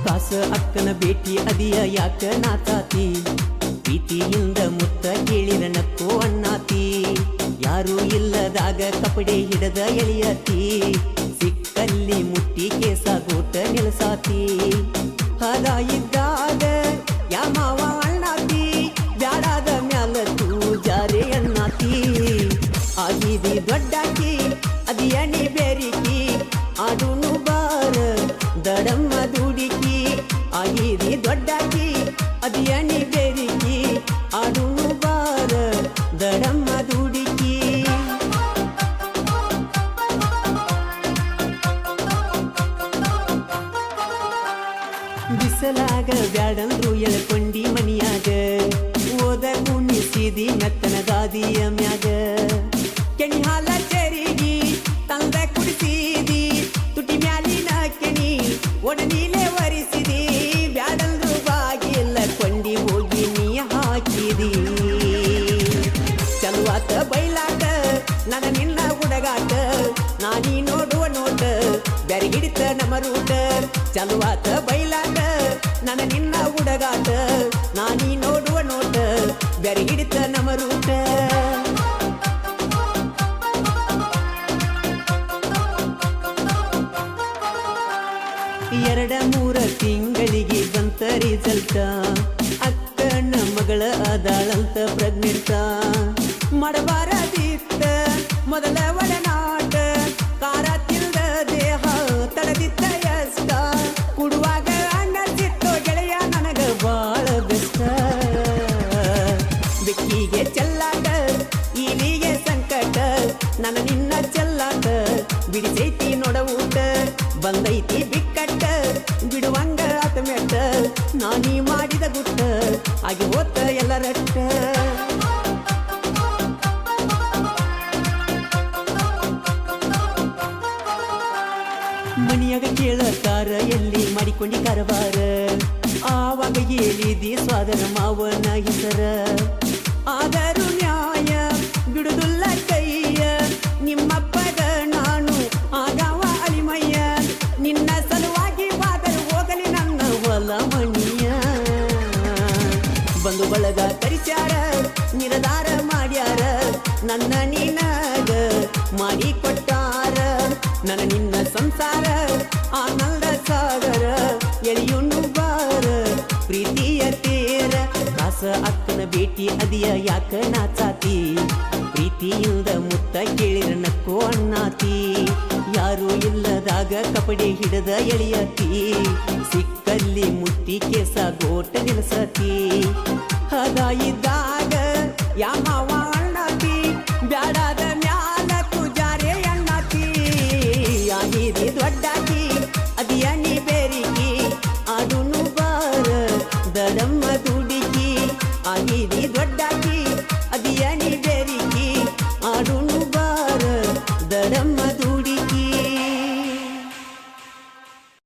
ಕಾಸ ಅಕ್ಕನ ಭೇಟಿ ಅದಿಯ ಯಾಕ ನಾತಾತಿ ಪ್ರೀತಿಯಿಂದ ಮುತ್ತ ಕೇಳಿರ ನಕ್ಕೋ ಅಣ್ಣಾತಿ ಯಾರು ಇಲ್ಲದಾಗ ಕಪಡೆ ಹಿಡದ ಎಳಿಯತಿ ಸಿಕ್ಕಲ್ಲಿ ಮುಟ್ಟಿ ಕೇಸ ಗೋಟ ನಿಲ್ಸಾತಿ ಹದ ಇದ್ದಾಗ ಯಾಮಾವ ಅಣ್ಣಾತಿ ಬ್ಯಾಡಾದ ಮ್ಯಾಲ ತೂ ಜಾರೆ ಅಣ್ಣಾತಿ ಆಗಿದಿ ದೊಡ್ಡಾಕಿ ಅದಿಯಣಿ ಬೇರಿಕಿ ಆಡುನು ಬಾರ ದಡಮ್ಮ ದುಡಿಕಿ ಆಗಿದಿ ದೊಡ್ಡಾಕಿ ಅದಿಯಣಿ ಬೇರಿಕಿ ಆಡುನು ಬಾರ ದಡಮ್ಮ ದುಡಿಕಿ ಬಿಸಲಾಗ ಬ್ಯಾಡಂದ್ರು ಎಳ್ಕೊಂಡಿ ಮನಿಯಾಗ ಓದ ಕುಣಿಸಿದಿ ಮೆತ್ತನ ಗಾದಿಯ ಮ್ಯಾಗ ಕೆಣಿ ಹಾಲ ಚೆರಿಗಿ ತಂದ ಕುಡಿಸಿದಿ ತುಟಿ ಮ್ಯಾಲಿನ ಕೆಣಿ ಒಡನೀಲೆ ಒರಿಸಿದಿ ಬ್ಯಾಡಂದ್ರು ಬಾಗಿಲ್ಲ ಕೊಂಡಿ ಹೋಗಿ ನೀ ಹಾಕಿದಿ ಚಲುವಾತ ಬೈಲಾಟ ನನ್ನ ನಿನ್ನ ಹುಡುಗಾಟ ನಾನೀ ನೋಡುವ ನೋಟ ಬೆರಗಿಡಿತ ನಮ್ಮ ರೂಟ ಚಲುವಾತ ಬೈಲಾಟ ನನ್ನ ನಿನ್ನ ಹುಡುಗಾಟ ನಾನೀ ನೋಡುವ ನೋಟ ಬೆರಗಿಡಿತ ನಮ್ಮ ರೂಟ ಎರಡ ಮೂರ ತಿಂಗಳಿಗೆ ಬಂತ ರಿಸಲ್ಟ ಅಕ್ಕನ ಮಗಳ ಅದಾಳಂತ ಪ್ರೆಗ್ನೆಂಟ ಮಾಡಬಾರದಿತ್ತ ಮೊದಲ ಒಡನಾಟ ಕಾರ ತಿಲ್ದ ದೇಹ ತಡದಿತ್ತ ಎಷ್ಟ ಕುಡುವಾಗ ಅಣ್ಣ ಸಿತ್ತೋ ಗೆಳೆಯ ನನಗ ಬಾಳ ಬೆಷ್ಟ ಬೆಕ್ಕಿಗೆ ಚೆಲ್ಲಾಟ ಇಲಿಗೆ ಸಂಕಟ ನನ್ನ ನಿನ್ನ ಚೆಲ್ಲಾಟ ಬಿಡಿಸೈತಿ ನೋಡ ಊಟ ಬಂದೈತಿ ಬಿಕ್ಕಟ್ಟ ಬಿಡುವಂಗ ಆತ ಮೆಟ್ಟ ನಾನೀ ಮಾಡಿದ ಗುಟ್ಟ ಆಗಿ ಓದ್ತ ಎಲ್ಲ ರಟ್ಟ ಮನಿಯಾಗ ಕೇಳತಾರ ಎಲ್ಲಿ ಮಾಡಿಕೊಂಡಿ ಕಾರವಾರ ಆವಾಗ ಹೇಳಿದಿ ಸ್ವಾದರ ಮಾವನ ಹೆಸರ ಆದರೂ ನ್ಯಾಯ ಬಿಡುದುಲ್ಲ ಕೈಯ ನಿಮ್ಮಪ್ಪದ ನಾನು ಆಗವ ಅಳಿಮಯ್ಯ ನಿನ್ನ ಸಲುವಾಗಿ ಬಾದರು ಹೋಗಲಿ ನನ್ನ ಹೊಲ ಮಣಿಯ ಬಂದು ಬಳಗ ಕರಿಸ್ಯಾರ ನಿರದಾರ ಮಾಡ್ಯಾರ ನನ್ನ ನಿನಗ ಮಾಡಿ ಕೊಟ್ಟಾರ ನನ್ನ ನಿನ್ನ ಸಂಸಾರ ಆನಂದ ಸಾಗರ ಎಳಿಯುಣ್ಣು ಬಾರ ಪ್ರೀತಿಯ ತೇರ ಕಾಸ ಅಕ್ಕನ ಭೇಟಿ ಅದಿಯ ಯಾಕ ನಾಚಾತಿ ಪ್ರೀತಿಯಿಂದ ಮುತ್ತ ಕೇಳಿರ ನಕ್ಕೋ ಅಣ್ಣಾತಿ ಯಾರು ಇಲ್ಲದಾಗ ಕಪಡೆ ಹಿಡದ ಎಳಿಯತಿ ಸಿಕ್ಕಲ್ಲಿ ಮುಟ್ಟಿ ಕೇಸ ಗೋಟ ನಿಲ್ಸತಿ ಹದ ಇದ್ದಾಗ ಯಾಮ